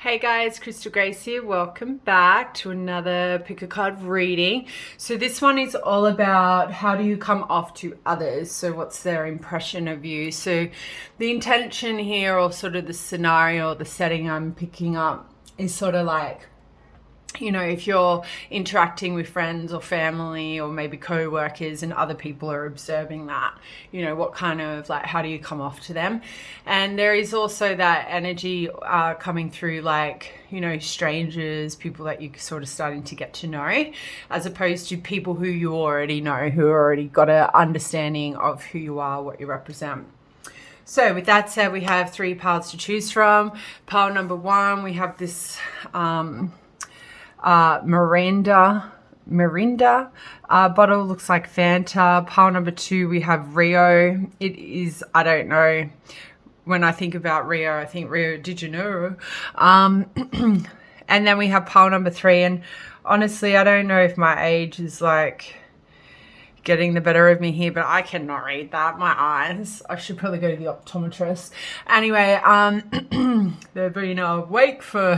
Hey guys, Crystal Grace here. Welcome back to another pick a card reading. So this one is all about how do you come off to others. So what's their impression of you? So the intention here, or sort of the scenario, the setting I'm picking up is sort of like, you know, if you're interacting with friends or family or maybe co-workers and other people are observing that, you know, what kind of, like, how do you come off to them? And there is also that energy coming through, like, you know, strangers, people that you're sort of starting to get to know, as opposed to people who you already know, who already got an understanding of who you are, what you represent. So with that said, we have three piles to choose from. Pile number one, we have this Mirinda bottle, looks like Fanta. Pile number two, we have Rio. It is, I don't know, when I think about Rio, I think Rio de Janeiro. And then we have pile number three, and honestly, I don't know if my age is like getting the better of me here, but I cannot read that. My eyes. I should probably go to the optometrist. Anyway, they've been awake for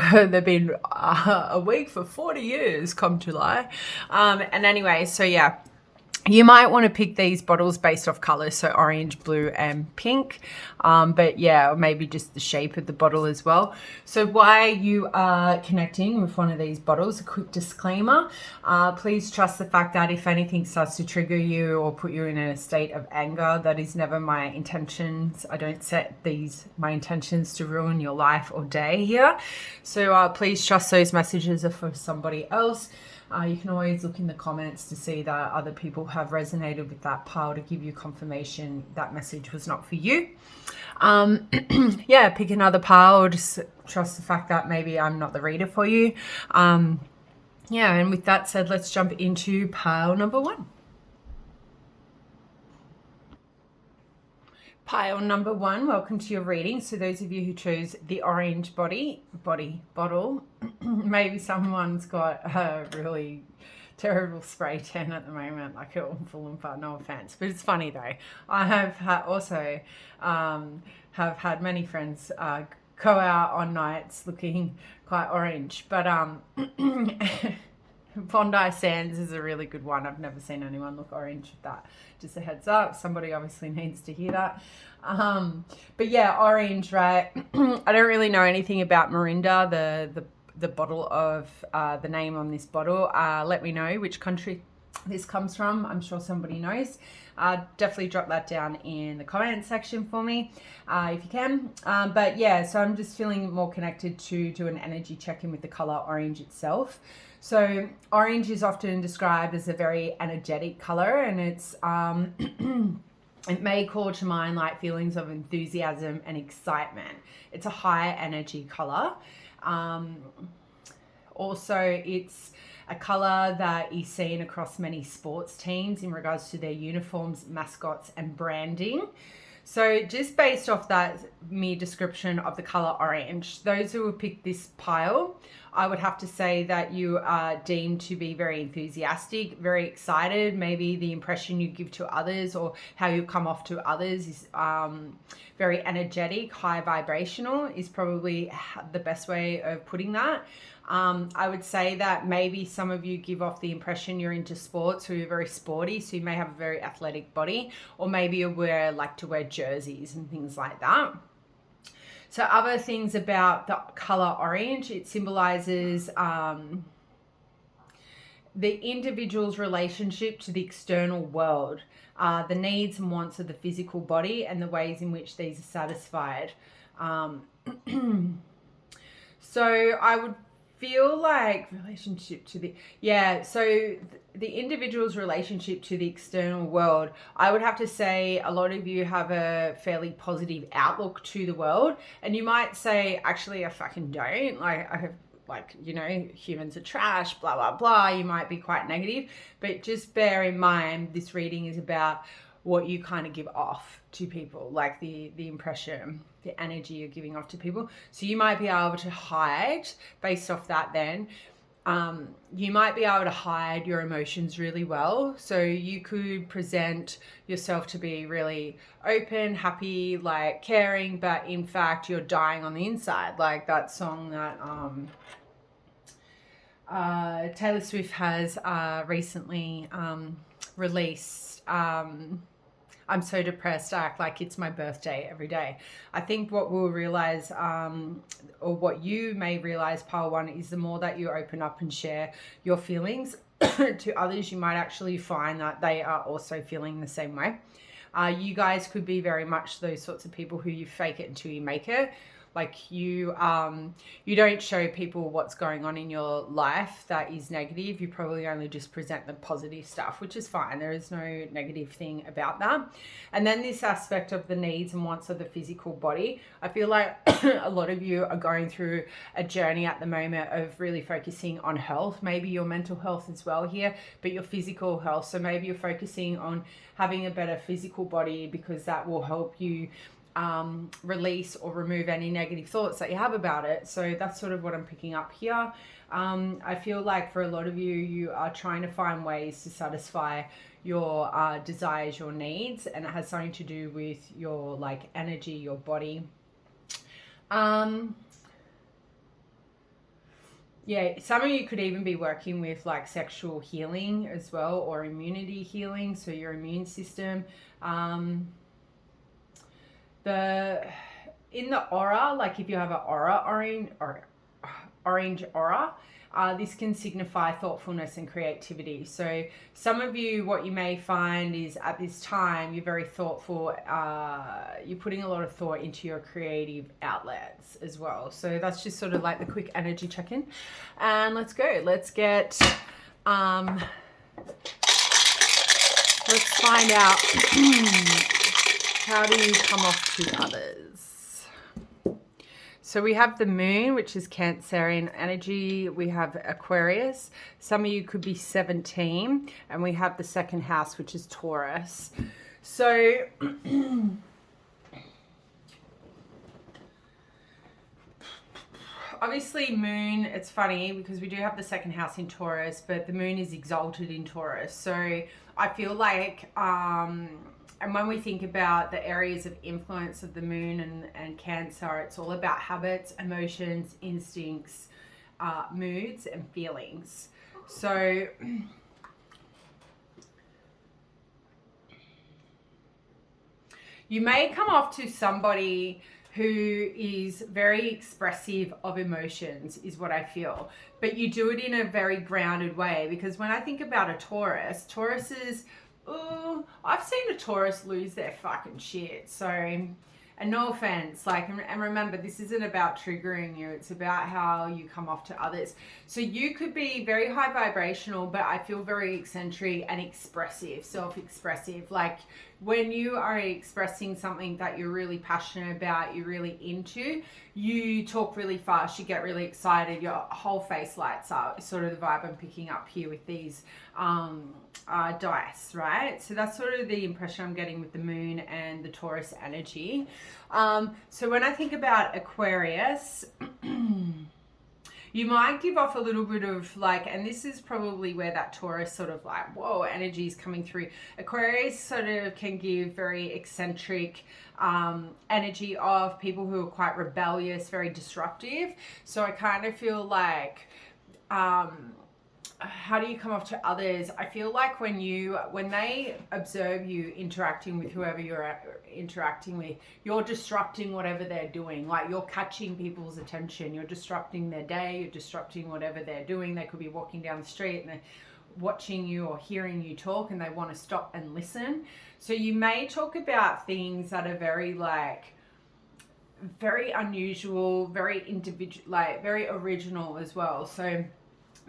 40 years come July. And anyway, so yeah. You might want to pick these bottles based off colors, so orange, blue, and pink. But yeah, or maybe just the shape of the bottle as well. So while you are connecting with one of these bottles, a quick disclaimer. Please trust the fact that if anything starts to trigger you or put you in a state of anger, that is never my intentions. I don't set my intentions to ruin your life or day here. So please trust those messages are for somebody else. You can always look in the comments to see that other people have resonated with that pile to give you confirmation that message was not for you. Yeah, pick another pile, or just trust the fact that maybe I'm not the reader for you. Yeah, and with that said, let's jump into pile number one. Pile number one, welcome to your reading. So those of you who chose the orange bottle, maybe someone's got a really terrible spray tan at the moment, like a full and far, no offense, but it's funny though. I have also have had many friends go out on nights looking quite orange, but Bondi Sands is a really good one. I've never seen anyone look orange with that. Just a heads up. Somebody obviously needs to hear that. But yeah, orange, right? I don't really know anything about Mirinda, the bottle of the name on this bottle. Let me know which country this comes from. I'm sure somebody knows. Definitely drop that down in the comment section for me if you can. But yeah, so I'm just feeling more connected to do an energy check-in with the color orange itself. So orange is often described as a very energetic color, and it's it may call to mind like feelings of enthusiasm and excitement. It's a high energy color. Also, it's a color that is seen across many sports teams in regards to their uniforms, mascots, and branding. So just based off that mere description of the color orange, those who have picked this pile, I would have to say that you are deemed to be very enthusiastic, very excited. Maybe the impression you give to others or how you come off to others is very energetic, high vibrational is probably the best way of putting that. I would say that maybe some of you give off the impression you're into sports, or you're very sporty, so you may have a very athletic body, or maybe you like to wear jerseys and things like that. So other things about the color orange, it symbolizes the individual's relationship to the external world, the needs and wants of the physical body, and the ways in which these are satisfied. So I would feel like relationship to the individual's relationship to the external world, I would have to say a lot of you have a fairly positive outlook to the world, and you might say, actually, I fucking don't. Like, I have, like, you know, humans are trash, blah, blah, blah. You might be quite negative, but just bear in mind, this reading is about what you kind of give off to people, like the impression, the energy you're giving off to people. So you might be able to hide based off that then You might be able to hide your emotions really well. So you could present yourself to be really open, happy, like caring, but in fact you're dying on the inside. Like that song that Taylor Swift has recently released. I'm so depressed, I act like it's my birthday every day. I think what we'll realize, or what you may realize, Pile 1, is the more that you open up and share your feelings to others, you might actually find that they are also feeling the same way. You guys could be very much those sorts of people who you fake it until you make it. Like you don't show people what's going on in your life that is negative. You probably only just present the positive stuff, which is fine. There is no negative thing about that. And then this aspect of the needs and wants of the physical body. I feel like a lot of you are going through a journey at the moment of really focusing on health, maybe your mental health as well here, but your physical health. So maybe you're focusing on having a better physical body because that will help you release or remove any negative thoughts that you have about it. So that's sort of what I'm picking up here. I feel like for a lot of you, you are trying to find ways to satisfy your desires, your needs, and it has something to do with your like energy, your body. Yeah, some of you could even be working with like sexual healing as well, or immunity healing, so your immune system. In the aura, like if you have an aura, orange aura, this can signify thoughtfulness and creativity. So some of you, what you may find is at this time, you're very thoughtful. You're putting a lot of thought into your creative outlets as well. So that's just sort of like the quick energy check-in. And let's go. Let's get, let's find out how do you come off to others. So we have the moon, which is Cancerian energy. We have Aquarius. Some of you could be 17. And we have the second house, which is Taurus. So obviously moon, it's funny because we do have the second house in Taurus, but the moon is exalted in Taurus. So I feel like, and when we think about the areas of influence of the moon and Cancer, it's all about habits, emotions, instincts, moods, and feelings. So you may come off to somebody who is very expressive of emotions, is what I feel. But you do it in a very grounded way, because when I think about a Taurus, Tauruses, I've seen a Taurus lose their fucking shit. So, and no offense, like, and remember, this isn't about triggering you. It's about how you come off to others. So you could be very high vibrational, but I feel very eccentric and expressive, self-expressive. Like when you are expressing something that you're really passionate about, you're really into, you talk really fast, you get really excited, your whole face lights up. It's sort of the vibe I'm picking up here with these dice, right? So that's sort of the impression I'm getting with the moon and the Taurus energy. So when I think about Aquarius, you might give off a little bit of like, and this is probably where that Taurus sort of like, whoa, energy is coming through. Aquarius sort of can give very eccentric energy of people who are quite rebellious, very disruptive. So I kind of feel like, how do you come off to others? I feel like when they observe you interacting with whoever you're interacting with, you're disrupting whatever they're doing. Like you're catching people's attention. You're disrupting their day. You're disrupting whatever they're doing. They could be walking down the street and they're watching you or hearing you talk and they want to stop and listen. So you may talk about things that are very like, very unusual, very individual, like very original as well. So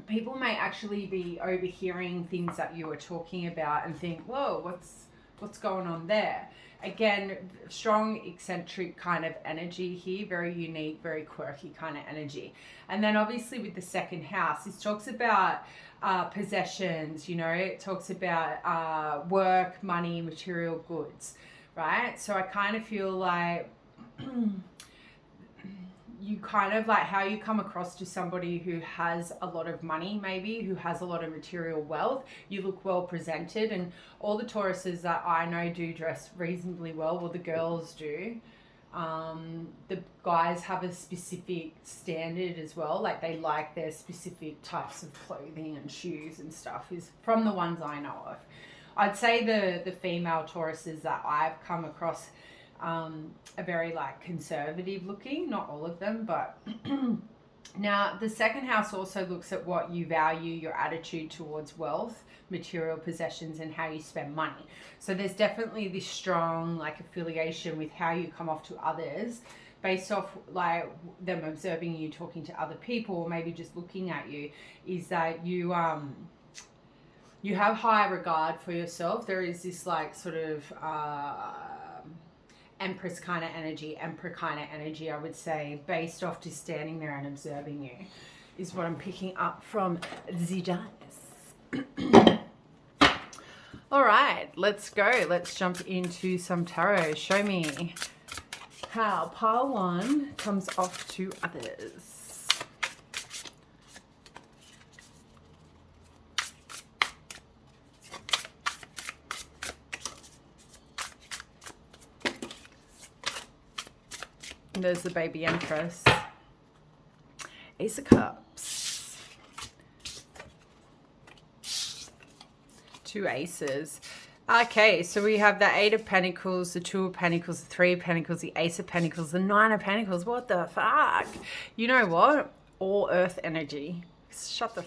people may actually be overhearing things that you are talking about and think, whoa, what's going on there? Again, strong eccentric kind of energy here, very unique, very quirky kind of energy. And then obviously with the second house, this talks about possessions, it talks about work, money, material goods, right? So I kind of feel like you kind of like how you come across to somebody who has a lot of money, maybe who has a lot of material wealth. You look well presented, and all the Tauruses that I know do dress reasonably well. Well, the girls do. The guys have a specific standard as well. Like they like their specific types of clothing and shoes and stuff, is from the ones I know of. I'd say the female Tauruses that I've come across are very like conservative looking, not all of them, but now the second house also looks at what you value, your attitude towards wealth, material possessions, and how you spend money. So there's definitely this strong like affiliation with how you come off to others based off like them observing you talking to other people, or maybe just looking at you, is that you have high regard for yourself. There is this like sort of Empress kind of energy, Emperor kind of energy, I would say, based off just standing there and observing you, is what I'm picking up from the dice. All right, let's go. Let's jump into some tarot. Show me how pile 1 comes off to others. There's the baby Empress. Ace of Cups. 2 aces. Okay, so we have the 8 of Pentacles, the 2 of Pentacles, the 3 of Pentacles, the Ace of Pentacles, the 9 of Pentacles. What the fuck? You know what? All earth energy. Shut the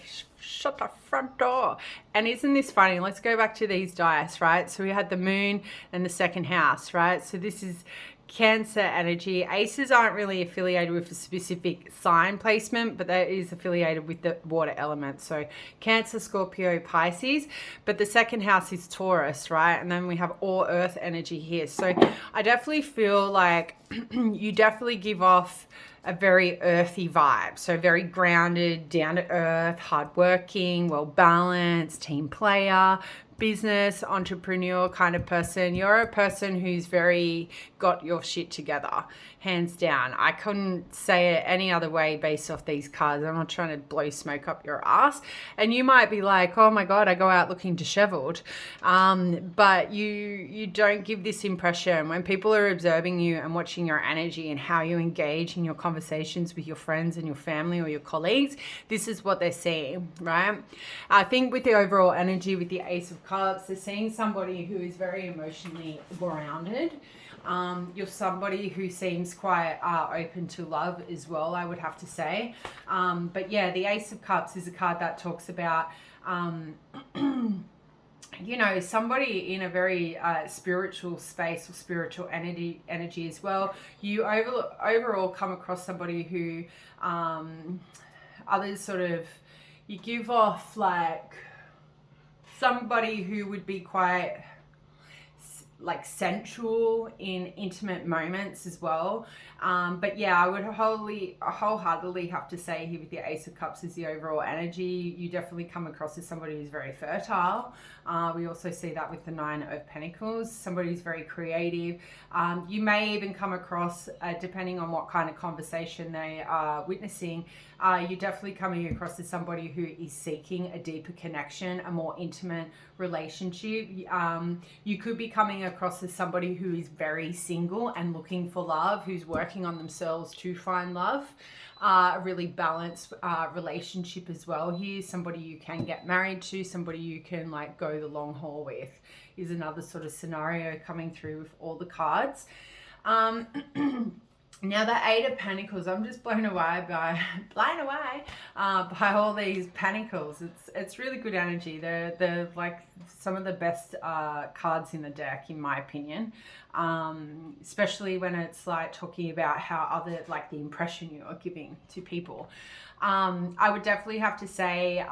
front door. And isn't this funny? Let's go back to these dice, right? So we had the moon and the second house, right? So this is Cancer energy. Aces aren't really affiliated with a specific sign placement, but that is affiliated with the water element. So Cancer, Scorpio, Pisces, but the second house is Taurus, right? And then we have all earth energy here. So I definitely feel like you definitely give off a very earthy vibe. So very grounded, down to earth, hardworking, well balanced, team player, business, entrepreneur kind of person. You're a person who's very got your shit together, hands down. I couldn't say it any other way based off these cards. I'm not trying to blow smoke up your ass. And you might be like, oh my God, I go out looking disheveled. But you don't give this impression. When people are observing you and watching your energy and how you engage in your conversations with your friends and your family or your colleagues, this is what they're seeing, right? I think with the overall energy, with the Ace of Cups, they're seeing somebody who is very emotionally grounded. You're somebody who seems quite open to love as well, I would have to say. But yeah, the Ace of Cups is a card that talks about, you know, somebody in a very spiritual space or spiritual energy as well. You overall come across somebody who others sort of, you give off like somebody who would be quite like sensual in intimate moments as well. But yeah, I would wholeheartedly have to say here with the Ace of Cups is the overall energy. You definitely come across as somebody who's very fertile. We also see that with the 9 of Pentacles, somebody who's very creative. You may even come across, depending on what kind of conversation they are witnessing, you're definitely coming across as somebody who is seeking a deeper connection, a more intimate relationship. You could be coming across as somebody who is very single and looking for love, who's working on themselves to find love. A really balanced relationship as well here. Somebody you can get married to, somebody you can like go the long haul with, is another sort of scenario coming through with all the cards. Now the 8 of Pentacles, I'm just blown away by all these Pentacles. It's really good energy. They're like some of the best cards in the deck, in my opinion. Especially when it's like talking about how other, like the impression you are giving to people. I would definitely have to say,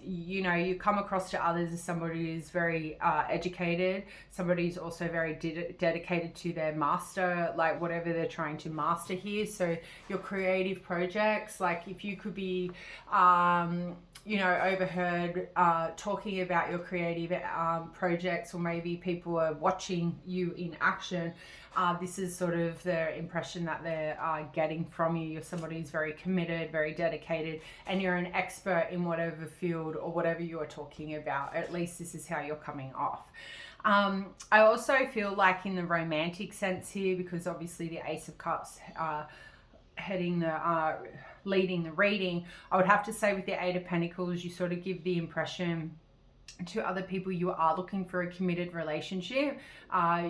you know, you come across to others as somebody who's very educated, somebody who's also very dedicated to their master, like whatever they're trying to master here. So your creative projects, like if you could be, you know, overheard talking about your creative projects, or maybe people are watching you in action. This is sort of the impression that they're getting from you. You're somebody who's very committed, very dedicated, and you're an expert in whatever field or whatever you are talking about. At least this is how you're coming off. I also feel like in the romantic sense here, because obviously the Ace of Cups leading the reading, I would have to say with the Eight of Pentacles, you sort of give the impression to other people you are looking for a committed relationship.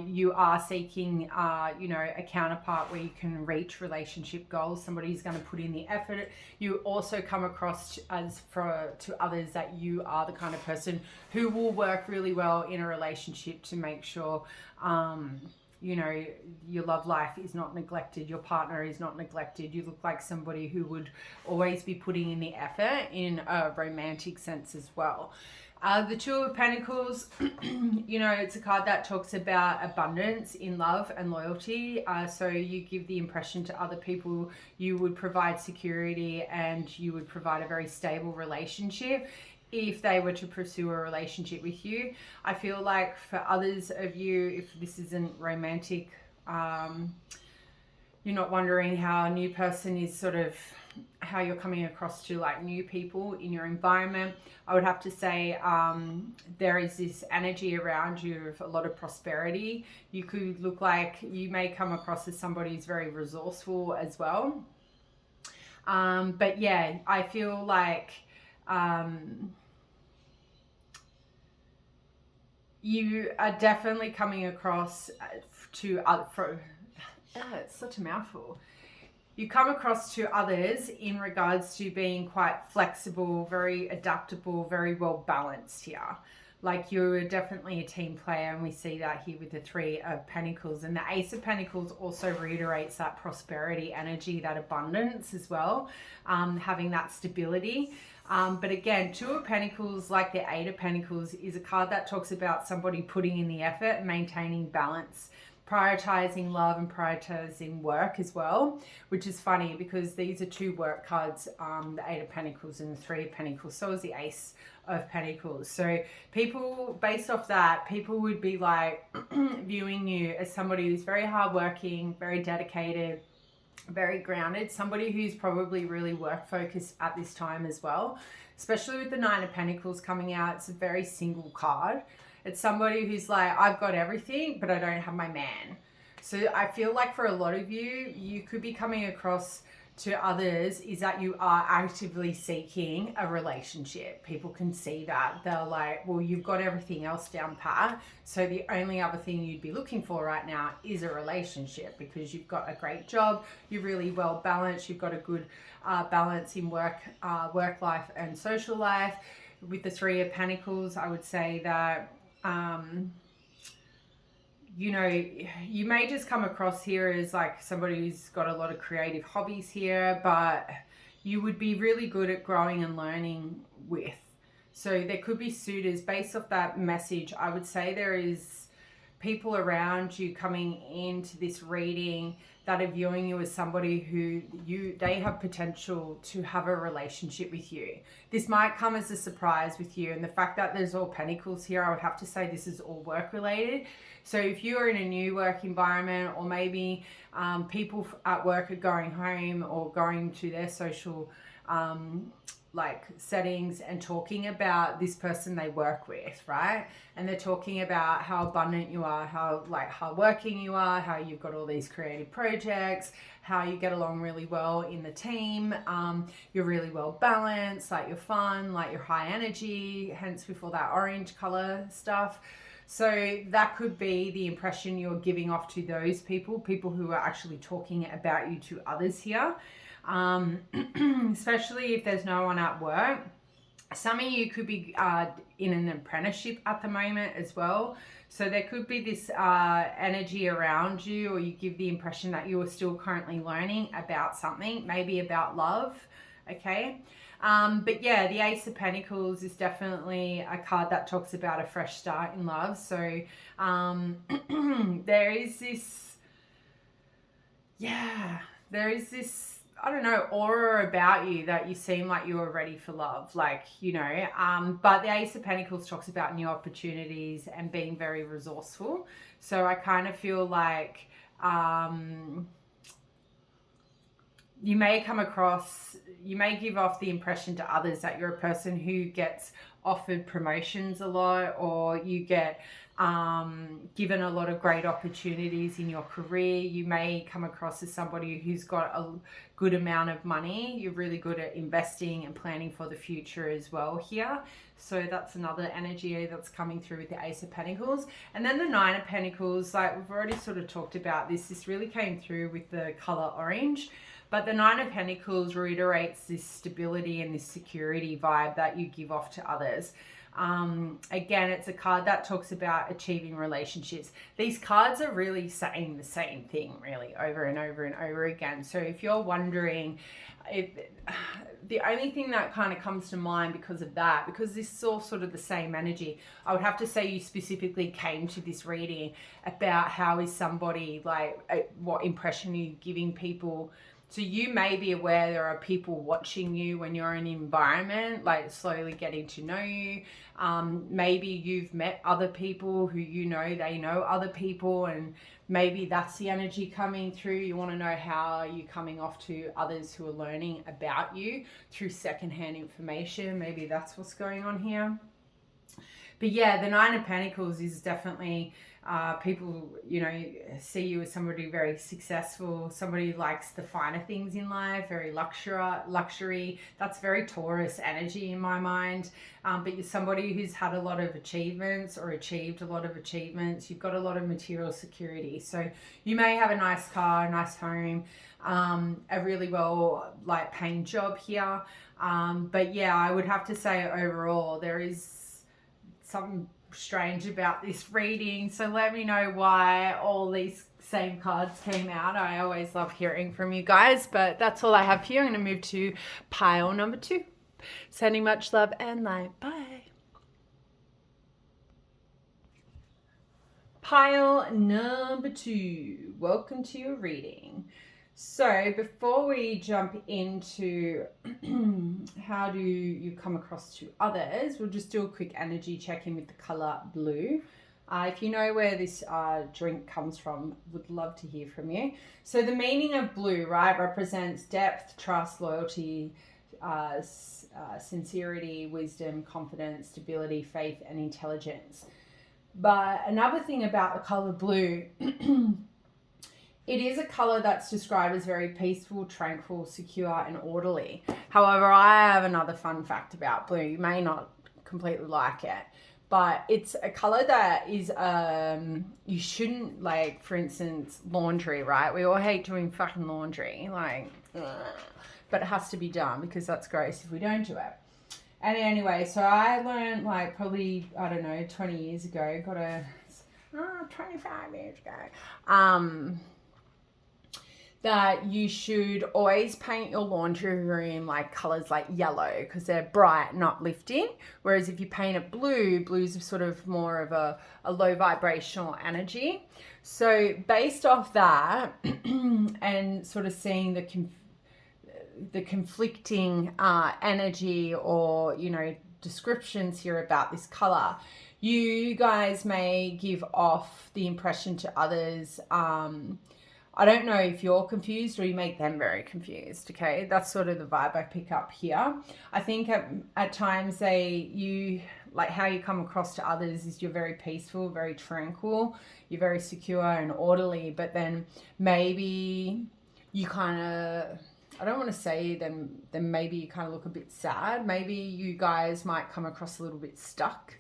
You are seeking a counterpart where you can reach relationship goals, somebody who's going to put in the effort. You also come across to others that you are the kind of person who will work really well in a relationship to make sure your love life is not neglected, your partner is not neglected. You look like somebody who would always be putting in the effort in a romantic sense as well. The Two of Pentacles, it's a card that talks about abundance in love and loyalty. So you give the impression to other people you would provide security and you would provide a very stable relationship if they were to pursue a relationship with you. I feel like for others of you, if this isn't romantic, you're not wondering how a new person is sort of how you're coming across to like new people in your environment. I would have to say there is this energy around you of a lot of prosperity. You could look like you may come across as somebody who's very resourceful as well. But yeah, I feel like you are definitely coming across it's such a mouthful. You come across to others in regards to being quite flexible, very adaptable, very well balanced here. Like you're definitely a team player, and we see that here with the Three of Pentacles. And the Ace of Pentacles also reiterates that prosperity energy, that abundance as well, having that stability. But again, Two of Pentacles, like the Eight of Pentacles, is a card that talks about somebody putting in the effort and maintaining balance, prioritizing love and prioritizing work as well, which is funny because these are two work cards, the Eight of Pentacles and the Three of Pentacles. So is the Ace of Pentacles. So people, based off that, people would be like viewing you as somebody who's very hardworking, very dedicated, very grounded, somebody who's probably really work focused at this time as well, especially with the Nine of Pentacles coming out. It's a very single card. It's somebody who's like, I've got everything, but I don't have my man. So I feel like for a lot of you, you could be coming across to others is that you are actively seeking a relationship. People can see that. They're like, well, you've got everything else down pat. So the only other thing you'd be looking for right now is a relationship, because you've got a great job. You're really well balanced. You've got a good balance in work life and social life. With the Three of Pentacles, I would say that you may just come across here as like somebody who's got a lot of creative hobbies here, but you would be really good at growing and learning with. So there could be suitors based off that message. I would say there is people around you coming into this reading that are viewing you as somebody who they have potential to have a relationship with you. This might come as a surprise with you, and the fact that there's all pentacles here, I would have to say this is all work related. So if you are in a new work environment, or maybe people at work are going home or going to their social settings and talking about this person they work with, right? And they're talking about how abundant you are, how hardworking you are, how you've got all these creative projects, how you get along really well in the team. You're really well balanced, like you're fun, like you're high energy, hence before that orange color stuff. So that could be the impression you're giving off to those people who are actually talking about you to others here. Especially if there's no one at work. Some of you could be in an apprenticeship at the moment as well. So there could be this energy around you, or you give the impression that you are still currently learning about something, maybe about love. Okay. But yeah, the Ace of Pentacles is definitely a card that talks about a fresh start in love. So there is this I don't know, aura about you that you seem like you are ready for love, like, you know. But the Ace of Pentacles talks about new opportunities and being very resourceful. So I kind of feel like you may give off the impression to others that you're a person who gets offered promotions a lot, or you get given a lot of great opportunities in your career. You may come across as somebody who's got a good amount of money. You're really good at investing and planning for the future as well here. So that's another energy that's coming through with the Ace of Pentacles. And then the Nine of Pentacles, like we've already sort of talked about this really came through with the color orange. But the Nine of Pentacles reiterates this stability and this security vibe that you give off to others. Again, it's a card that talks about achieving relationships. These cards are really saying the same thing really over and over and over again. So if you're wondering, the only thing that kind of comes to mind because of that, because this is all sort of the same energy, I would have to say you specifically came to this reading about how is somebody, like what impression are you giving people. So you may be aware there are people watching you when you're in an environment, like slowly getting to know you. Maybe you've met other people who you know, they know other people, and maybe that's the energy coming through. You want to know how you're coming off to others who are learning about you through secondhand information. Maybe that's what's going on here. But yeah, the Nine of Pentacles is definitely people, you know, see you as somebody very successful, somebody who likes the finer things in life, very luxury. That's very Taurus energy in my mind. But you're somebody who's had a lot of achievements or achieved a lot of achievements. You've got a lot of material security. So you may have a nice car, a nice home, a really well paying job here. But yeah, I would have to say overall there is something strange about this reading. So let me know why all these same cards came out. I always love hearing from you guys, but that's all I have here. I'm going to move to pile number 2. Sending much love and light. Bye. Pile number 2. Welcome to your reading. So before we jump into how do you come across to others, we'll just do a quick energy check-in with the color blue. If you know where this drink comes from, would love to hear from you. So the meaning of blue, right, represents depth, trust, loyalty, sincerity, wisdom, confidence, stability, faith, and intelligence. But another thing about the color blue, it is a color that's described as very peaceful, tranquil, secure, and orderly. However, I have another fun fact about blue. You may not completely like it, but it's a color that is, you shouldn't, like, for instance, laundry, right? We all hate doing fucking laundry, but it has to be done because that's gross if we don't do it. And anyway, so I learned, like, probably, I don't know, 20 years ago, 25 years ago, that you should always paint your laundry room like colors like yellow because they're bright and uplifting. Whereas if you paint it blue, blue's sort of more of a low vibrational energy. So based off that and sort of seeing the conflicting energy or, you know, descriptions here about this color, you guys may give off the impression to others, I don't know if you're confused or you make them very confused, okay? That's sort of the vibe I pick up here. I think at times how you come across to others is you're very peaceful, very tranquil, you're very secure and orderly, but then maybe you kind of, I don't want to say then maybe you kind of look a bit sad. Maybe you guys might come across a little bit stuck.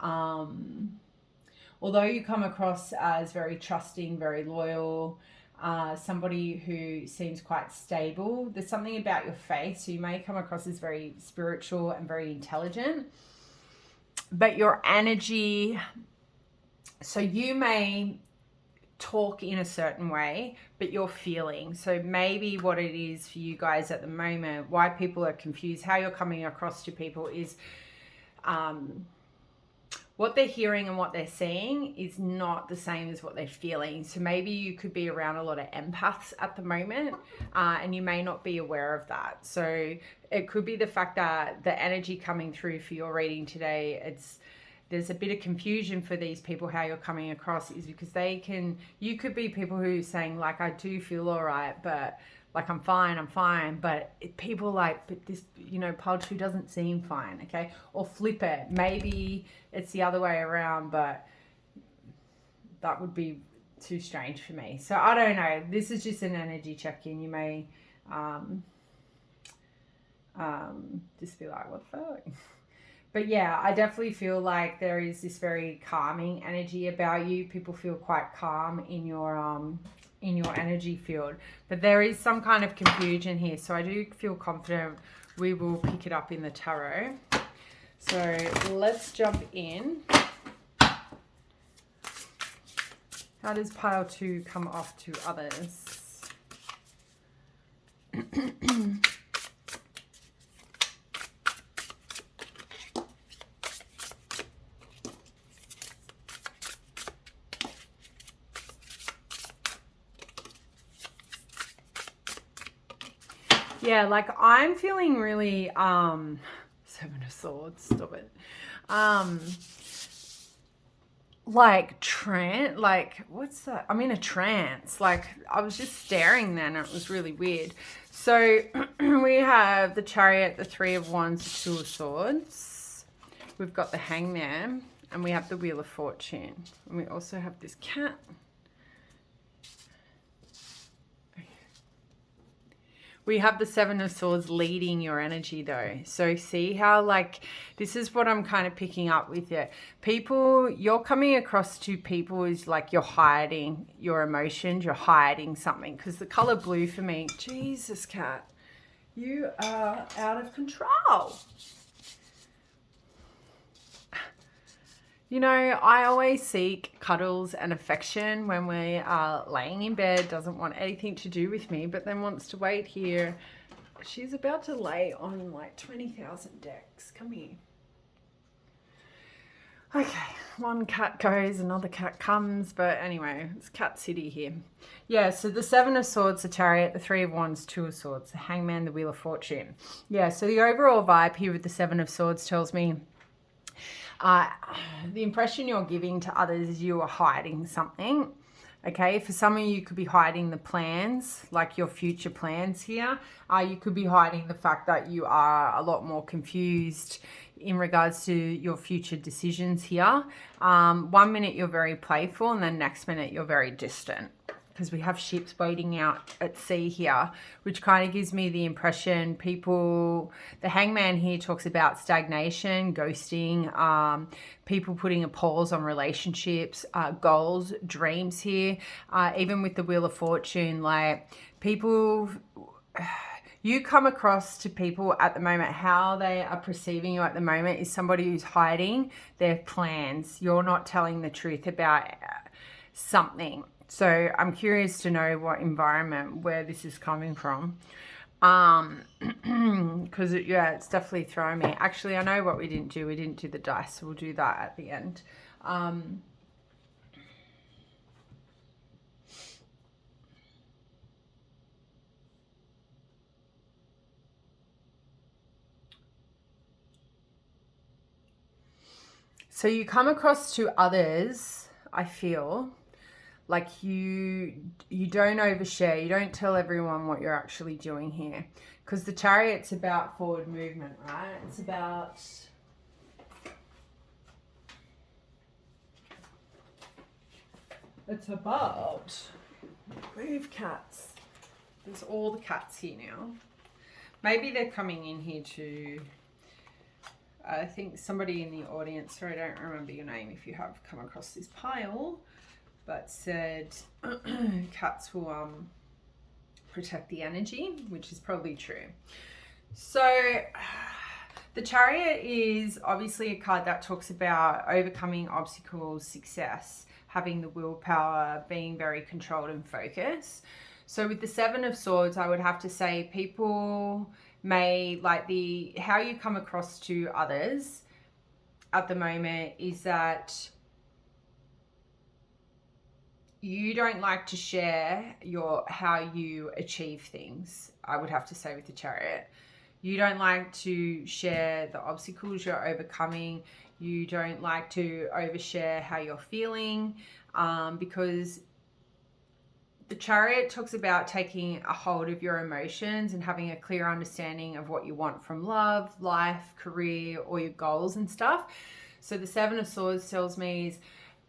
Although you come across as very trusting, very loyal, somebody who seems quite stable, there's something about your face, so you may come across as very spiritual and very intelligent, but your energy, so you may talk in a certain way, but you're feeling. So maybe what it is for you guys at the moment, why people are confused, how you're coming across to people is what they're hearing and what they're seeing is not the same as what they're feeling. So maybe you could be around a lot of empaths at the moment, and you may not be aware of that. So it could be the fact that the energy coming through for your reading today, there's a bit of confusion for these people how you're coming across, is because you could be people who are saying like, I do feel all right, but like I'm fine, but people like, but this, pile 2 doesn't seem fine, okay? Or flip it, maybe it's the other way around, but that would be too strange for me. So I don't know, this is just an energy check-in. You may just be like, what the fuck? But yeah, I definitely feel like there is this very calming energy about you. People feel quite calm in your energy field, but there is some kind of confusion here. So I do feel confident we will pick it up in the tarot. So let's jump in. How does pile 2 come off to others? Yeah, like I'm feeling really, 7 of Swords, stop it. What's that? I'm in a trance. Like I was just staring then, and it was really weird. So we have the Chariot, the 3 of Wands, the 2 of Swords. We've got the Hangman, and we have the Wheel of Fortune. And we also have this cat. We have the 7 of Swords leading your energy though. So see how this is what I'm kind of picking up with you. People, you're coming across to people is like you're hiding your emotions, you're hiding something. Because the color blue for me, Jesus, cat, you are out of control. I always seek cuddles and affection when we are laying in bed, doesn't want anything to do with me, but then wants to wait here. She's about to lay on like 20,000 decks. Come here. Okay, one cat goes, another cat comes, but anyway, it's Cat City here. Yeah, so the 7 of Swords, the Chariot, the 3 of Wands, 2 of Swords, the Hangman, the Wheel of Fortune. Yeah, so the overall vibe here with the 7 of Swords tells me the impression you're giving to others is you are hiding something. Okay, for some of you could be hiding the plans, like your future plans here. You could be hiding the fact that you are a lot more confused in regards to your future decisions here. 1 minute you're very playful, and then next minute you're very distant. Because we have ships waiting out at sea here, which kind of gives me the impression the Hangman here talks about stagnation, ghosting, people putting a pause on relationships, goals, dreams here. Even with the Wheel of Fortune, like people, you come across to people at the moment, how they are perceiving you at the moment is somebody who's hiding their plans. You're not telling the truth about something. So I'm curious to know what environment, where this is coming from. Because it's definitely throwing me. Actually, I know what we didn't do. We didn't do the dice, so we'll do that at the end. So you come across to others, I feel, like you don't overshare, you don't tell everyone what you're actually doing here. Because the Chariot's about forward movement, right? It's about move, cats. There's all the cats here now. Maybe they're coming in here to, I think somebody in the audience, sorry, I don't remember your name if you have come across this pile, but said cats will protect the energy, which is probably true. So the Chariot is obviously a card that talks about overcoming obstacles, success, having the willpower, being very controlled and focused. So with the 7 of Swords, I would have to say people may, like how you come across to others at the moment is that you don't like to share how you achieve things, I would have to say, with the Chariot. You don't like to share the obstacles you're overcoming. You don't like to overshare how you're feeling, because the Chariot talks about taking a hold of your emotions and having a clear understanding of what you want from love, life, career, or your goals and stuff. So the Seven of Swords tells me is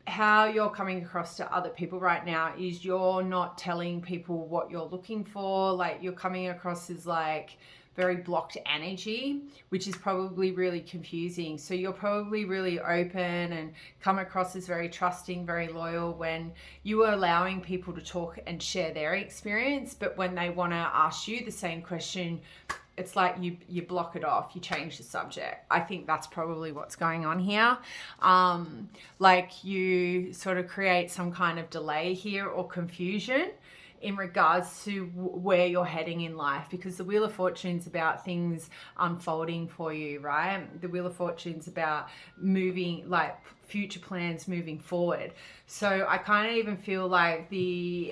how you're coming across to other people right now is you're not telling people what you're looking for. Like, you're coming across as like very blocked energy, which is probably really confusing. So you're probably really open and come across as very trusting, very loyal when you are allowing people to talk and share their experience. But when they want to ask you the same question, it's like you block it off, you change the subject. I think that's probably what's going on here. Like, you sort of create some kind of delay here or confusion in regards to where you're heading in life, because the Wheel of Fortune's about things unfolding for you, right? The Wheel of Fortune's about moving, like future plans moving forward. So I kind of even feel like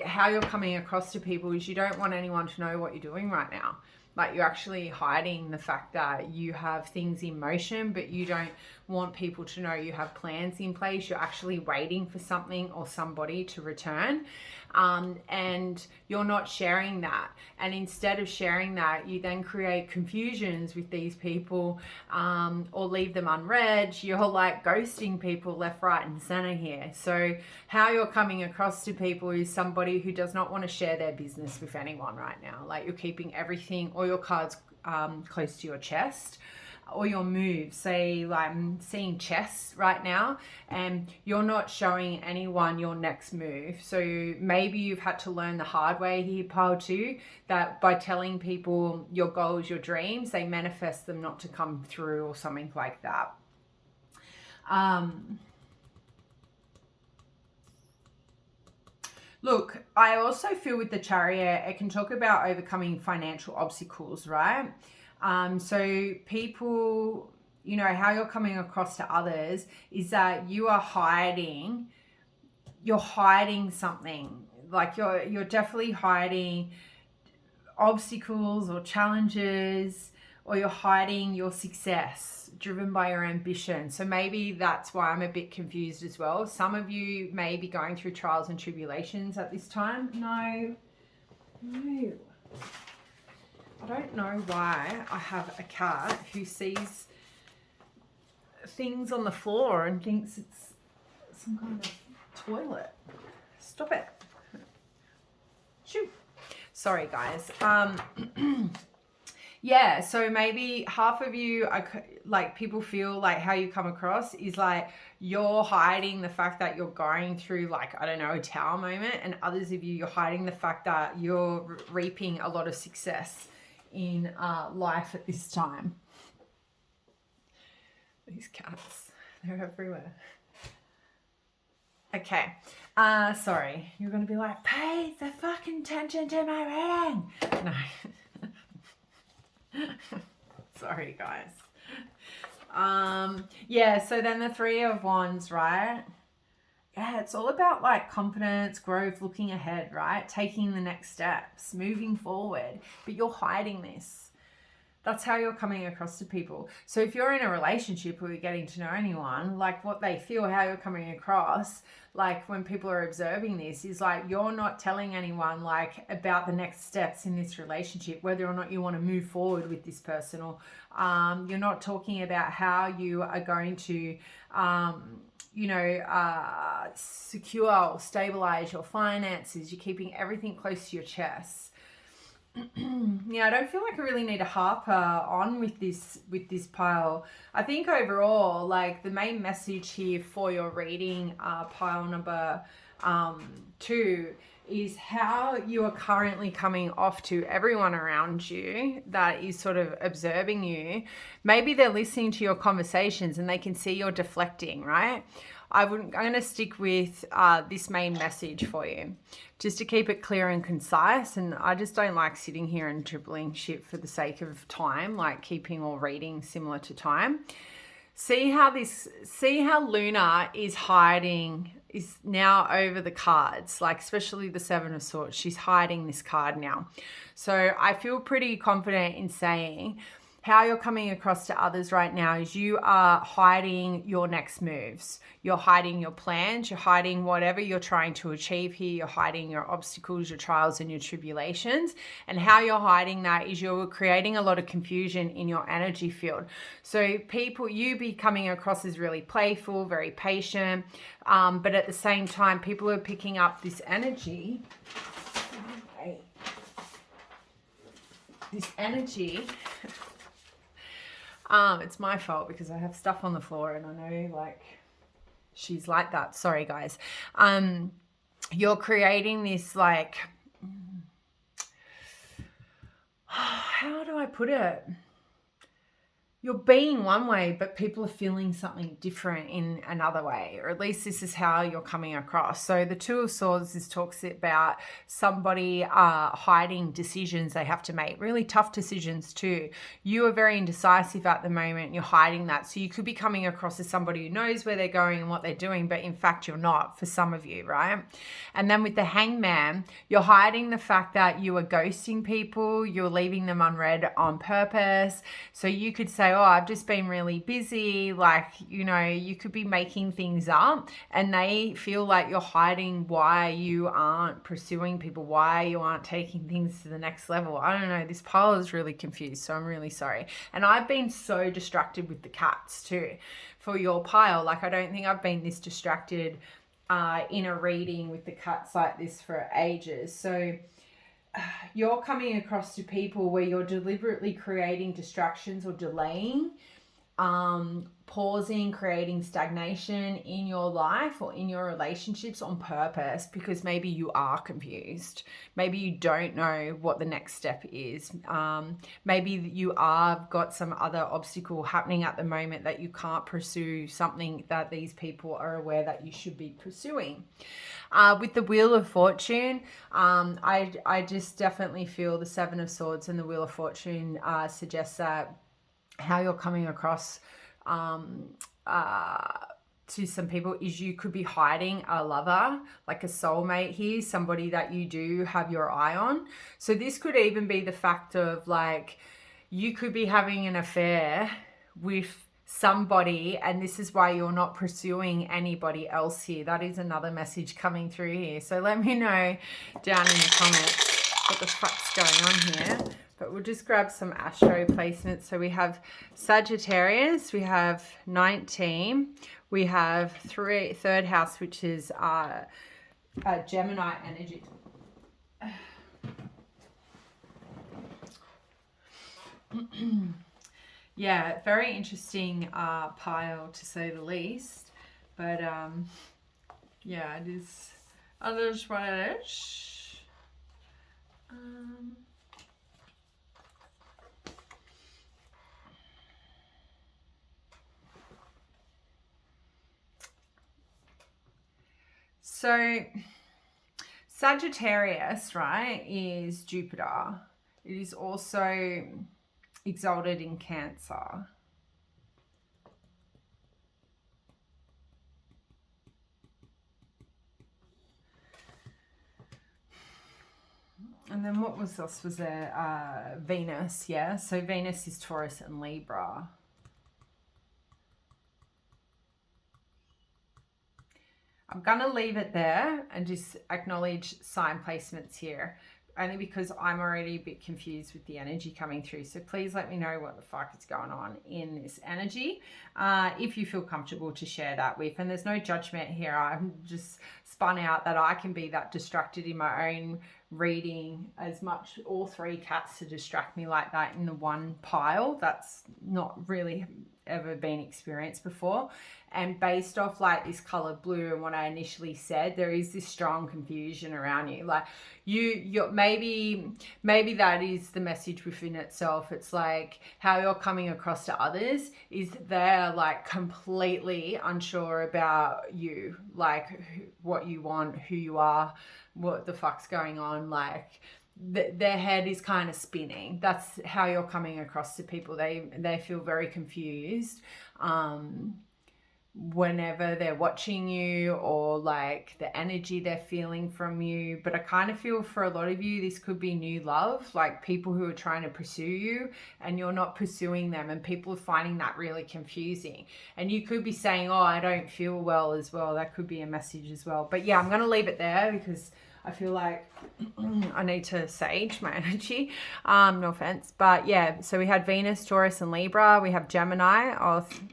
how you're coming across to people is you don't want anyone to know what you're doing right now. Like, you're actually hiding the fact that you have things in motion, but you don't want people to know you have plans in place. You're actually waiting for something or somebody to return, and you're not sharing that. And instead of sharing that, you then create confusions with these people, or leave them unread. You're like ghosting people left, right, and center here. So how you're coming across to people is somebody who does not want to share their business with anyone right now. Like, you're keeping everything, all your cards close to your chest, or your moves. Say, like, I'm seeing chess right now, and you're not showing anyone your next move. So maybe you've had to learn the hard way here, pile 2, that by telling people your goals, your dreams, they manifest them not to come through, or something like that. Look, I also feel with the Chariot, it can talk about overcoming financial obstacles, right? So people, how you're coming across to others is that you're hiding something. Like, you're definitely hiding obstacles or challenges, or you're hiding your success driven by your ambition. So maybe that's why I'm a bit confused as well. Some of you may be going through trials and tribulations at this time. No. I don't know why I have a cat who sees things on the floor and thinks it's some kind of toilet. Stop it. Shoo. Sorry, guys. Yeah, so maybe half of you are like, people feel like how you come across is like you're hiding the fact that you're going through, like, I don't know, a tower moment, and others of you, you're hiding the fact that you're reaping a lot of success in life at this time. These cats, they're everywhere. Okay, sorry, you're gonna be like, pay the fucking attention to my reading. No. Sorry, guys. Yeah, so then the Three of Wands, right? Yeah, it's all about like confidence, growth, looking ahead, right? Taking the next steps, moving forward, but you're hiding this. That's how you're coming across to people. So if you're in a relationship or you're getting to know anyone, like, what they feel, how you're coming across, like when people are observing this, is like you're not telling anyone like about the next steps in this relationship, whether or not you want to move forward with this person, or you're not talking about how you are going to secure or stabilize your finances. You're keeping everything close to your chest. Yeah, I don't feel like I really need to harp on with this pile. I think overall, like, the main message here for your reading, pile number 2, is how you are currently coming off to everyone around you that is sort of observing you. Maybe they're listening to your conversations and they can see you're deflecting, right? I'm going to stick with this main message for you, just to keep it clear and concise. And I just don't like sitting here and dribbling shit for the sake of time, like keeping or reading similar to time. See how Luna is hiding, is now over the cards, like especially the Seven of Swords. She's hiding this card now. So I feel pretty confident in saying how you're coming across to others right now is you are hiding your next moves. You're hiding your plans. You're hiding whatever you're trying to achieve here. You're hiding your obstacles, your trials, and your tribulations. And how you're hiding that is you're creating a lot of confusion in your energy field. So you be coming across as really playful, very patient, but at the same time, people are picking up this energy. This energy. It's my fault because I have stuff on the floor and I know like she's like that. Sorry guys. You're creating this like, how do I put it? You're being one way, but people are feeling something different in another way, or at least this is how you're coming across. So the Two of Swords, this talks about somebody hiding decisions they have to make, really tough decisions too. You are very indecisive at the moment. You're hiding that. So you could be coming across as somebody who knows where they're going and what they're doing, but in fact, you're not for some of you, right? And then with the Hangman, you're hiding the fact that you are ghosting people. You're leaving them unread on purpose. So you could say, oh, I've just been really busy. Like, you know, you could be making things up and they feel like you're hiding why you aren't pursuing people, why you aren't taking things to the next level. I don't know. This pile is really confused, so I'm really sorry. And I've been so distracted with the cats too for your pile. Like, I don't think I've been this distracted in a reading with the cats like this for ages. So you're coming across to people where you're deliberately creating distractions or delaying, pausing, creating stagnation in your life or in your relationships on purpose because maybe you are confused. Maybe you don't know what the next step is. Maybe you are got some other obstacle happening at the moment that you can't pursue something that these people are aware that you should be pursuing. With the Wheel of Fortune, I just definitely feel the Seven of Swords and the Wheel of Fortune suggests that how you're coming across to some people is you could be hiding a lover, like a soulmate here, somebody that you do have your eye on. So this could even be the fact of like you could be having an affair with somebody and this is why you're not pursuing anybody else here. That is another message coming through here. So let me know down in the comments what the fuck's going on here. But we'll just grab some astro placements. So we have Sagittarius, we have 19, we have third house, which is Gemini energy. Yeah, very interesting pile to say the least. But yeah, it is. I just wanted it. So Sagittarius, right, is Jupiter. It is also exalted in Cancer. And then what was this? Was there Venus, yeah? So Venus is Taurus and Libra. I'm going to leave it there and just acknowledge sign placements here, only because I'm already a bit confused with the energy coming through. So please let me know what the fuck is going on in this energy, if you feel comfortable to share that with. And there's no judgment here. I'm just spun out that I can be that distracted in my own reading as much, all three cats to distract me like that in the one pile. That's not really ever been experienced before. And based off like this color blue and what I initially said, there is this strong confusion around you. Like you're maybe that is the message within itself. It's like how you're coming across to others is they're like completely unsure about you, like what you want, who you are, what the fuck's going on. Like their head is kind of spinning. That's how you're coming across to people. They feel very confused whenever they're watching you, or like the energy they're feeling from you. But I kind of feel for a lot of you, this could be new love, like people who are trying to pursue you and you're not pursuing them, and people are finding that really confusing. And you could be saying, oh, I don't feel well as well. That could be a message as well. But yeah, I'm going to leave it there because I feel like I need to sage my energy. No offense. But yeah, so we had Venus, Taurus, and Libra. We have Gemini.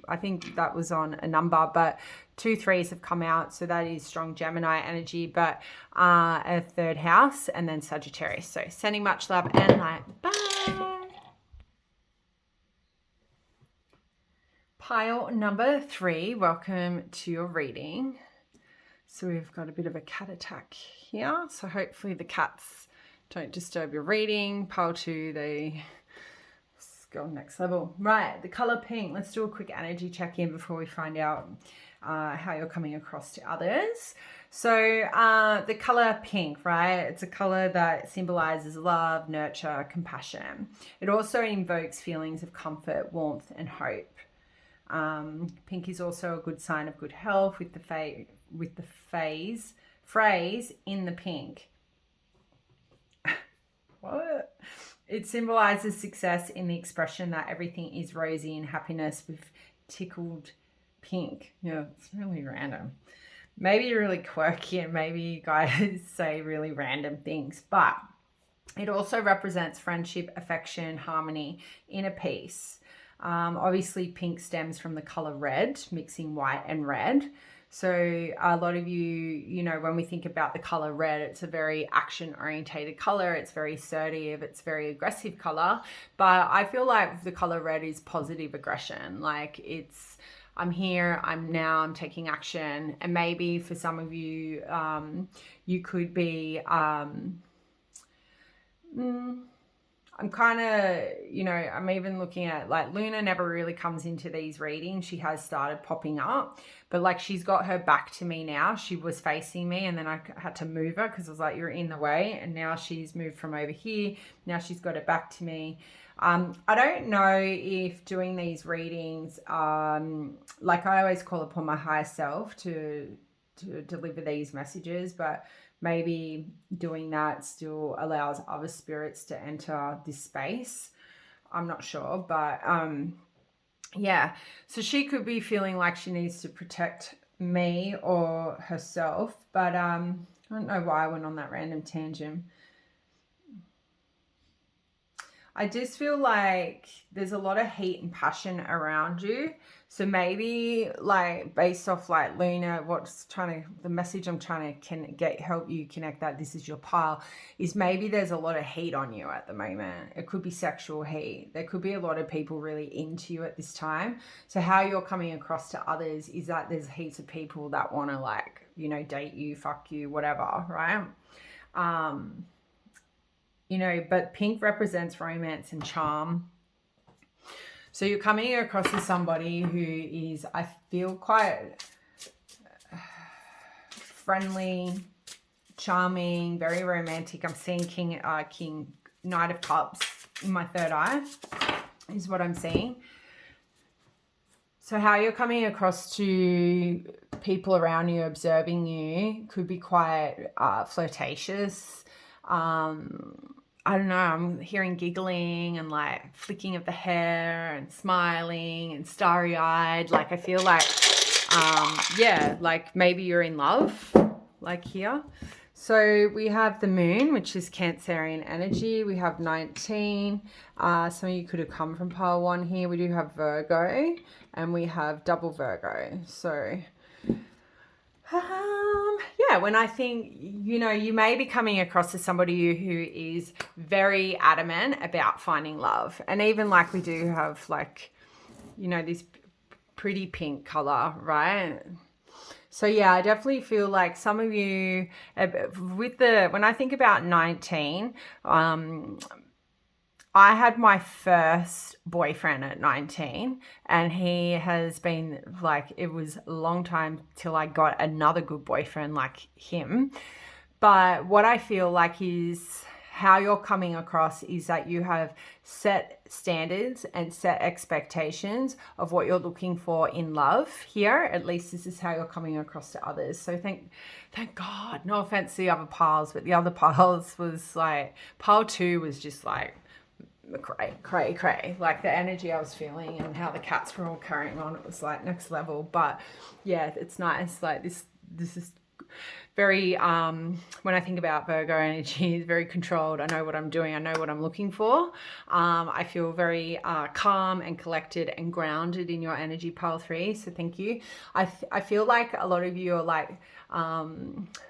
I think that was on a number, but 2 3s have come out. So that is strong Gemini energy, but a 3rd house, and then Sagittarius. So sending much love and light. Bye. Pile number 3, welcome to your reading. So we've got a bit of a cat attack here. So hopefully the cats don't disturb your reading. Pile 2, they go next level. Right, the color pink. Let's do a quick energy check-in before we find out how you're coming across to others. So the color pink, right? It's a color that symbolizes love, nurture, compassion. It also invokes feelings of comfort, warmth, and hope. Pink is also a good sign of good health with the phrase in the pink. What? It symbolizes success in the expression that everything is rosy and happiness with tickled pink. Yeah, it's really random. Maybe you're really quirky and maybe you guys say really random things, but it also represents friendship, affection, harmony, inner peace. Obviously pink stems from the color red, mixing white and red. So a lot of you know, when we think about the color red, it's a very action orientated color. It's very assertive. It's very aggressive color. But I feel like the color red is positive aggression. Like it's, I'm here, I'm taking action. And maybe for some of you, you could be, I'm kind of, you know, I'm even looking at like Luna never really comes into these readings. She has started popping up, but like she's got her back to me now. She was facing me and then I had to move her because I was like, you're in the way. And now she's moved from over here. Now she's got it back to me. I don't know if doing these readings, like I always call upon my higher self to deliver these messages, but maybe doing that still allows other spirits to enter this space. I'm not sure, but yeah. So she could be feeling like she needs to protect me or herself, but I don't know why I went on that random tangent. I just feel like there's a lot of heat and passion around you. So maybe like based off like Luna, the message I'm trying to help you connect that this is your pile is maybe there's a lot of hate on you at the moment. It could be sexual hate. There could be a lot of people really into you at this time. So how you're coming across to others is that there's heaps of people that want to like, you know, date you, fuck you, whatever, right? You know, but pink represents romance and charm. So you're coming across as somebody who is, I feel, quite friendly, charming, very romantic. I'm seeing King, Knight of Cups in my third eye is what I'm seeing. So how you're coming across to people around you, observing you, could be quite flirtatious. I don't know, I'm hearing giggling and like flicking of the hair and smiling and starry-eyed. Like I feel like, yeah, like maybe you're in love, like here. So we have the moon, which is Cancerian energy. We have 19. Some of you could have come from pile 1 here. We do have Virgo and we have double Virgo. So yeah, when I think, you know, you may be coming across as somebody who is very adamant about finding love. And even like we do have like, you know, this pretty pink color, right? So yeah, I definitely feel like some of you when I think about 19, I had my first boyfriend at 19 and he has been like, it was a long time till I got another good boyfriend like him. But what I feel like how you're coming across is that you have set standards and set expectations of what you're looking for in love here. At least this is how you're coming across to others. So thank God, no offense to the other piles, but the other piles was like, pile 2 was just like cray. Like the energy I was feeling and how the cats were all carrying on, it was like next level. But yeah, it's nice. Like this is very, when I think about Virgo energy, is very controlled. I know what I'm doing. I know what I'm looking for. I feel very calm and collected and grounded in your energy, pile 3. So thank you. I feel like a lot of you are like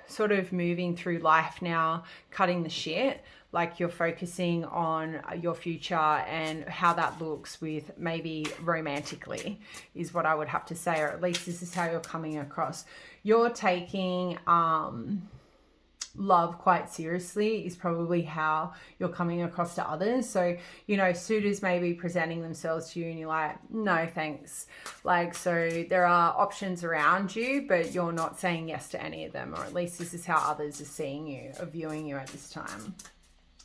sort of moving through life now, cutting the shit. Like you're focusing on your future and how that looks with maybe romantically is what I would have to say, or at least this is how you're coming across. You're taking love quite seriously is probably how you're coming across to others. So, you know, suitors may be presenting themselves to you and you're like, no, thanks. Like, so there are options around you, but you're not saying yes to any of them, or at least this is how others are seeing you or viewing you at this time.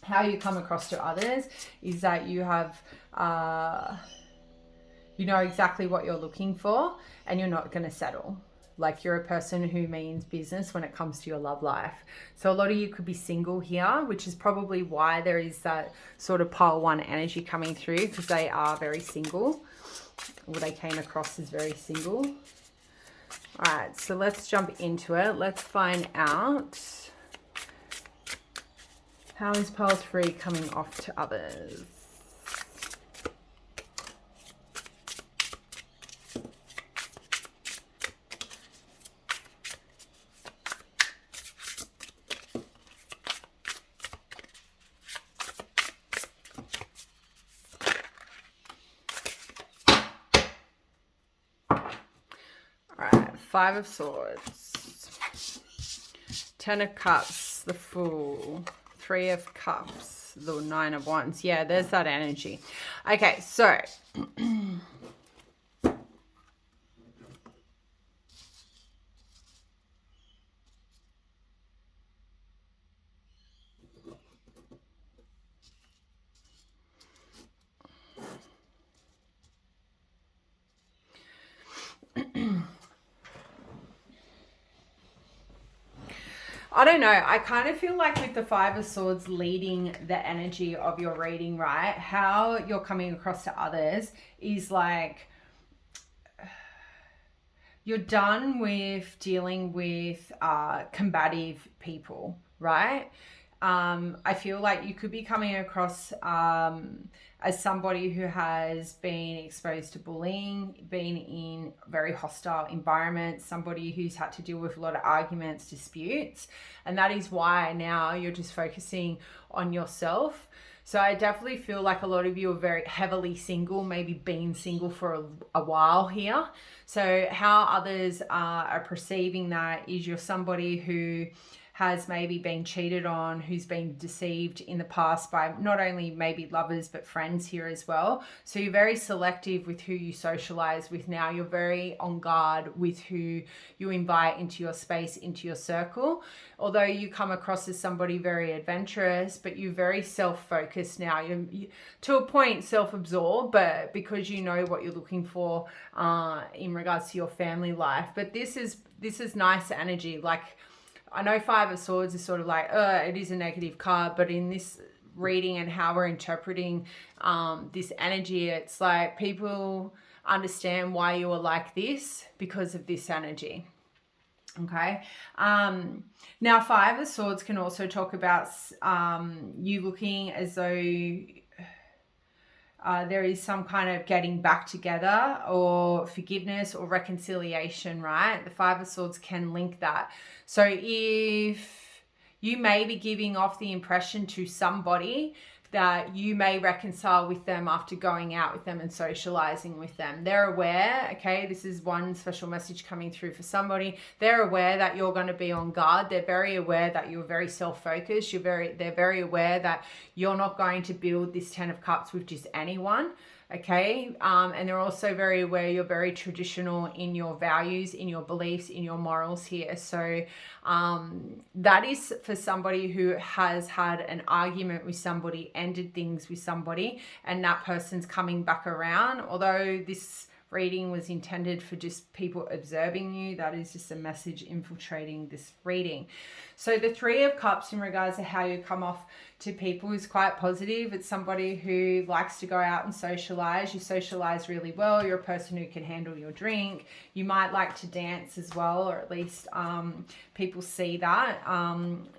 How you come across to others is that you have, you know exactly what you're looking for and you're not going to settle. Like you're a person who means business when it comes to your love life. So a lot of you could be single here, which is probably why there is that sort of pile 1 energy coming through, because they are very single, or they came across as very single. All right, so let's jump into it. Let's find out, how is pile 3 coming off to others? Alright, 5 of Swords, 10 of Cups, the Fool, 3 of Cups, the 9 of Wands. Yeah, there's that energy. Okay, so I don't know. I kind of feel like with the 5 of Swords leading the energy of your reading, right? How you're coming across to others is like you're done with dealing with combative people, right? I feel like you could be coming across as somebody who has been exposed to bullying, been in very hostile environments, somebody who's had to deal with a lot of arguments, disputes. And that is why now you're just focusing on yourself. So I definitely feel like a lot of you are very heavily single, maybe been single for a while here. So how others are perceiving that is you're somebody who has maybe been cheated on, who's been deceived in the past by not only maybe lovers, but friends here as well. So you're very selective with who you socialize with now. You're very on guard with who you invite into your space, into your circle. Although you come across as somebody very adventurous, but you're very self-focused now. You're to a point self-absorbed, but because you know what you're looking for in regards to your family life. But this is nice energy. Like, I know 5 of Swords is sort of like, it is a negative card, but in this reading and how we're interpreting this energy, it's like people understand why you are like this because of this energy. Okay. Now 5 of Swords can also talk about you looking as though there is some kind of getting back together or forgiveness or reconciliation, right? The 5 of Swords can link that. So if you may be giving off the impression to somebody that you may reconcile with them after going out with them and socializing with them. They're aware, okay, this is one special message coming through for somebody. They're aware that you're going to be on guard. They're very aware that you're very self-focused. They're very aware that you're not going to build this 10 of Cups with just anyone. Okay. And they're also very aware you're very traditional in your values, in your beliefs, in your morals here. So that is for somebody who has had an argument with somebody, ended things with somebody, and that person's coming back around. Although this reading was intended for just people observing you, that is just a message infiltrating this reading. So the Three of Cups in regards to how you come off to people is quite positive. It's somebody who likes to go out and socialize. You socialize really well. You're a person who can handle your drink. You might like to dance as well, or at least people see that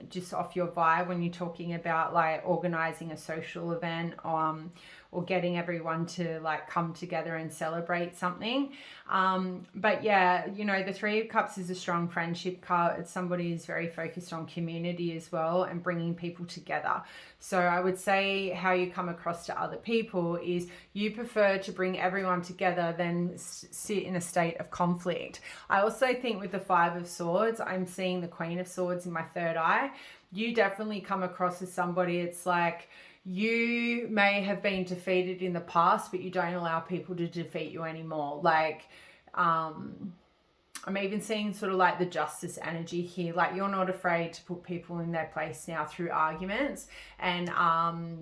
just off your vibe when you're talking about like organizing a social event or getting everyone to like come together and celebrate something. But yeah, you know, the Three of Cups is a strong friendship card. It's somebody who's very focused on community as well and bringing people together. So I would say how you come across to other people is you prefer to bring everyone together than sit in a state of conflict. I also think with the Five of Swords, I'm seeing the Queen of Swords in my third eye. You definitely come across as somebody, it's like, you may have been defeated in the past, but you don't allow people to defeat you anymore. Like, I'm even seeing sort of like the justice energy here. Like, you're not afraid to put people in their place now through arguments, and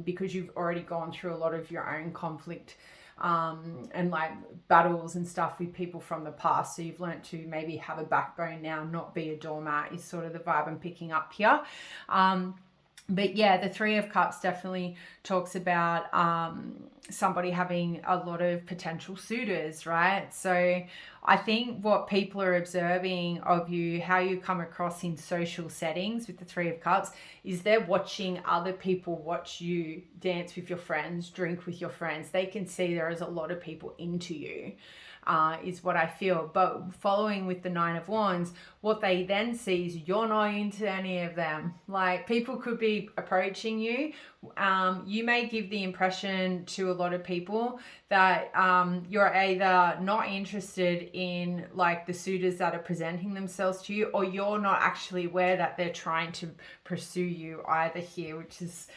because you've already gone through a lot of your own conflict and like battles and stuff with people from the past. So you've learned to maybe have a backbone now, not be a doormat, is sort of the vibe I'm picking up here. But yeah, the Three of Cups definitely talks about somebody having a lot of potential suitors, right? So I think what people are observing of you, how you come across in social settings with the Three of Cups, is they're watching other people watch you dance with your friends, drink with your friends. They can see there is a lot of people into you. Is what I feel. But following with the Nine of Wands, what they then see is you're not into any of them. Like, people could be approaching you. You may give the impression to a lot of people that you're either not interested in like the suitors that are presenting themselves to you, or you're not actually aware that they're trying to pursue you either here, which is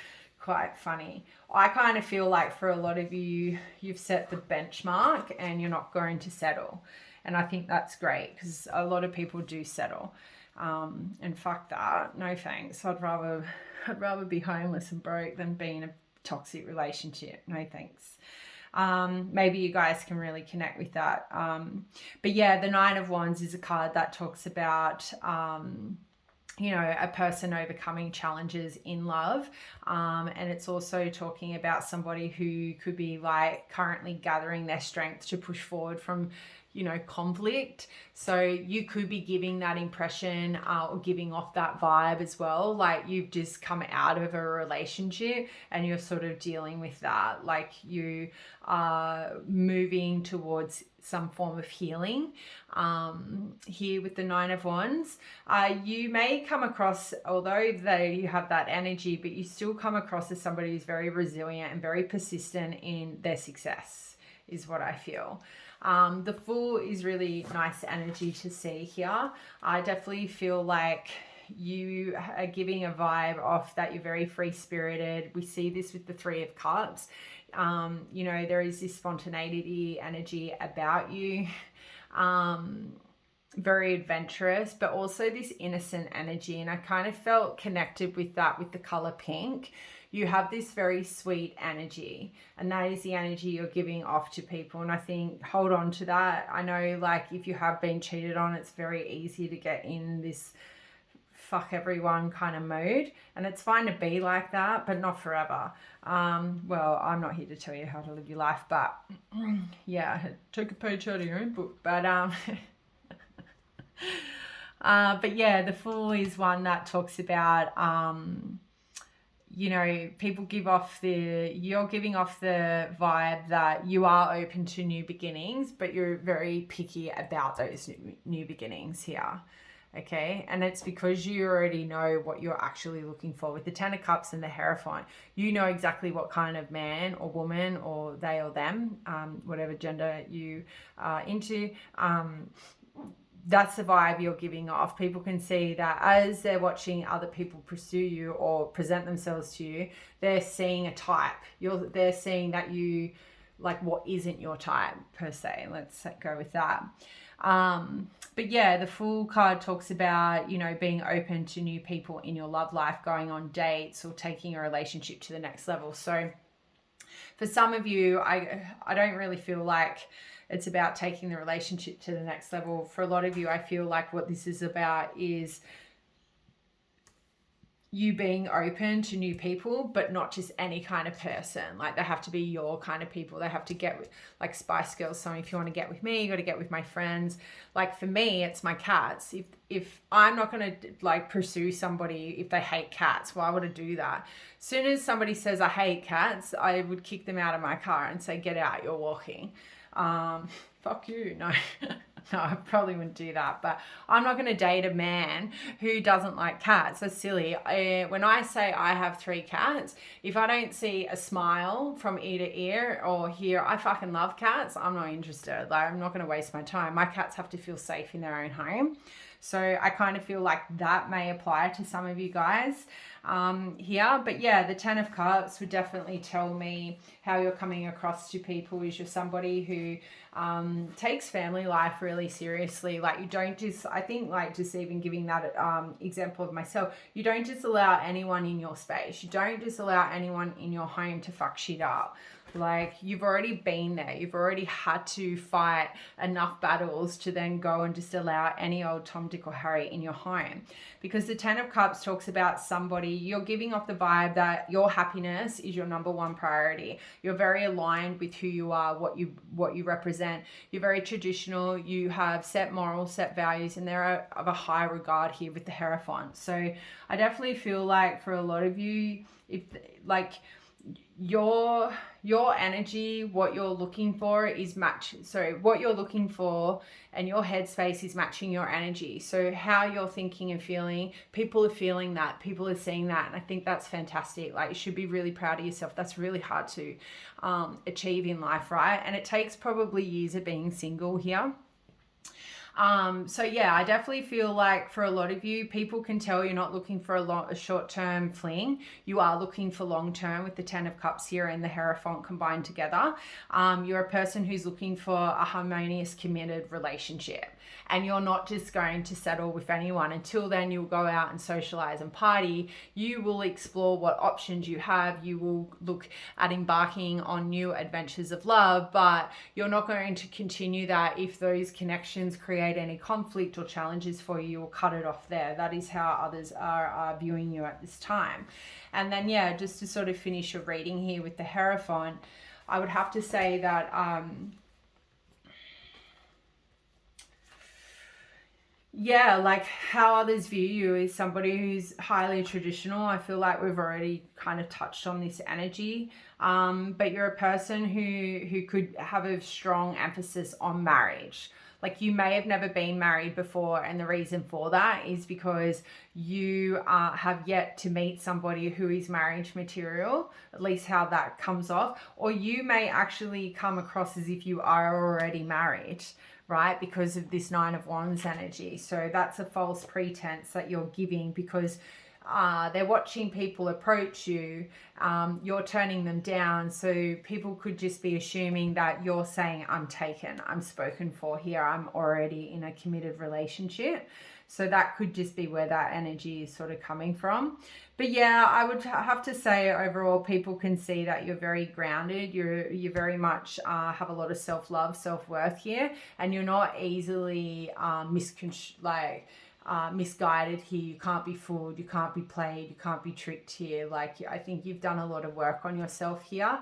quite funny. I kind of feel like for a lot of you, you've set the benchmark and you're not going to settle. And I think that's great, because a lot of people do settle. And fuck that. No thanks. I'd rather be homeless and broke than be in a toxic relationship. No thanks. Maybe you guys can really connect with that. But yeah, the Nine of Wands is a card that talks about you know, a person overcoming challenges in love. And it's also talking about somebody who could be like currently gathering their strength to push forward from, you know, conflict. So you could be giving that impression or giving off that vibe as well. Like, you've just come out of a relationship and you're sort of dealing with that. Like, you are moving towards some form of healing. Here with the Nine of Wands, you may come across, although you have that energy, but you still come across as somebody who's very resilient and very persistent in their success, is what I feel. The Fool is really nice energy to see here. I definitely feel like you are giving a vibe off that you're very free-spirited. We see this with the Three of Cups. You know, there is this spontaneity energy about you. Very adventurous, but also this innocent energy. And I kind of felt connected with that with the color pink. You have this very sweet energy, and that is the energy you're giving off to people. And I think, hold on to that. I know, like, if you have been cheated on, it's very easy to get in this fuck everyone kind of mood, and it's fine to be like that, but not forever. Well, I'm not here to tell you how to live your life, but yeah, take a page out of your own book. But but yeah, the Fool is one that talks about you know, people you're giving off the vibe that you are open to new beginnings, but you're very picky about those new beginnings here. Okay, and it's because you already know what you're actually looking for. With the Ten of Cups and the Hierophant, you know exactly what kind of man or woman, or they or them, whatever gender you are into, that's the vibe you're giving off. People can see that as they're watching other people pursue you or present themselves to you, they're seeing a type. They're seeing that you like what isn't your type per se. Let's go with that. But yeah, the Fool card talks about, you know, being open to new people in your love life, going on dates or taking a relationship to the next level. So for some of you, I don't really feel like it's about taking the relationship to the next level. For a lot of you, I feel like what this is about is you being open to new people, but not just any kind of person. Like they have to be your kind of people. They have to get with, like Spice Girls. So if you want to get with me, you got to get with my friends. Like for me, it's my cats. If I'm not going to like pursue somebody if they hate cats, why would I do that? As soon as somebody says I hate cats, I would kick them out of my car and say, get out, you're walking. Fuck you. No. No, I probably wouldn't do that, but I'm not going to date a man who doesn't like cats. That's silly. When I say I have 3 cats, if I don't see a smile from ear to ear or hear, I fucking love cats, I'm not interested. Like, I'm not going to waste my time. My cats have to feel safe in their own home. So I kind of feel like that may apply to some of you guys here. But yeah, the 10 of Cups would definitely tell me how you're coming across to people is you're somebody who takes family life really seriously. Like you don't just, I think like just even giving that example of myself, you don't just allow anyone in your space. You don't just allow anyone in your home to fuck shit up. Like you've already been there. You've already had to fight enough battles to then go and just allow any old Tom, Dick or Harry in your home. Because the 10 of Cups talks about somebody, you're giving off the vibe that your happiness is your number one priority. You're very aligned with who you are, what you represent. You're very traditional. You have set morals, set values, and they're of a high regard here with the Hierophant. So I definitely feel like for a lot of you, if like your energy, what you're looking for is what you're looking for and your headspace is matching your energy. So how you're thinking and feeling, people are feeling that, people are seeing that, and I think that's fantastic. Like you should be really proud of yourself. That's really hard to achieve in life, right? And it takes probably years of being single here. So yeah, I definitely feel like for a lot of you, people can tell you're not looking for a short-term fling. You are looking for long-term with the 10 of Cups here and the Hierophant combined together. You're a person who's looking for a harmonious, committed relationship. And you're not just going to settle with anyone. Until then, you'll go out and socialize and party. You will explore what options you have. You will look at embarking on new adventures of love, but you're not going to continue that if those connections create any conflict or challenges for you. You'll cut it off there. That is how others are viewing you at this time. And then, yeah, just to sort of finish your reading here with the Hierophant, I would have to say that yeah, like how others view you is somebody who's highly traditional. I feel like we've already kind of touched on this energy. But you're a person who could have a strong emphasis on marriage. Like you may have never been married before, and the reason for that is because you have yet to meet somebody who is marriage material, at least how that comes off. Or you may actually come across as if you are already married, right? Because of this 9 of Wands energy. So that's a false pretense that you're giving because they're watching people approach you. You're turning them down. So people could just be assuming that you're saying, I'm taken, I'm spoken for here, I'm already in a committed relationship. So that could just be where that energy is sort of coming from. But yeah, I would have to say overall, people can see that you're very grounded. You very much have a lot of self-love, self-worth here, and you're not easily misguided here. You can't be fooled, you can't be played, you can't be tricked here. Like I think you've done a lot of work on yourself here.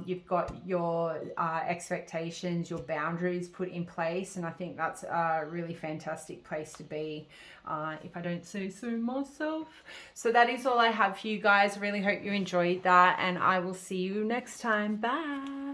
You've got your expectations, your boundaries put in place, and I think that's a really fantastic place to be, if I don't say so myself. So that is all I have for you guys. Really hope you enjoyed that, and I will see you next time. Bye.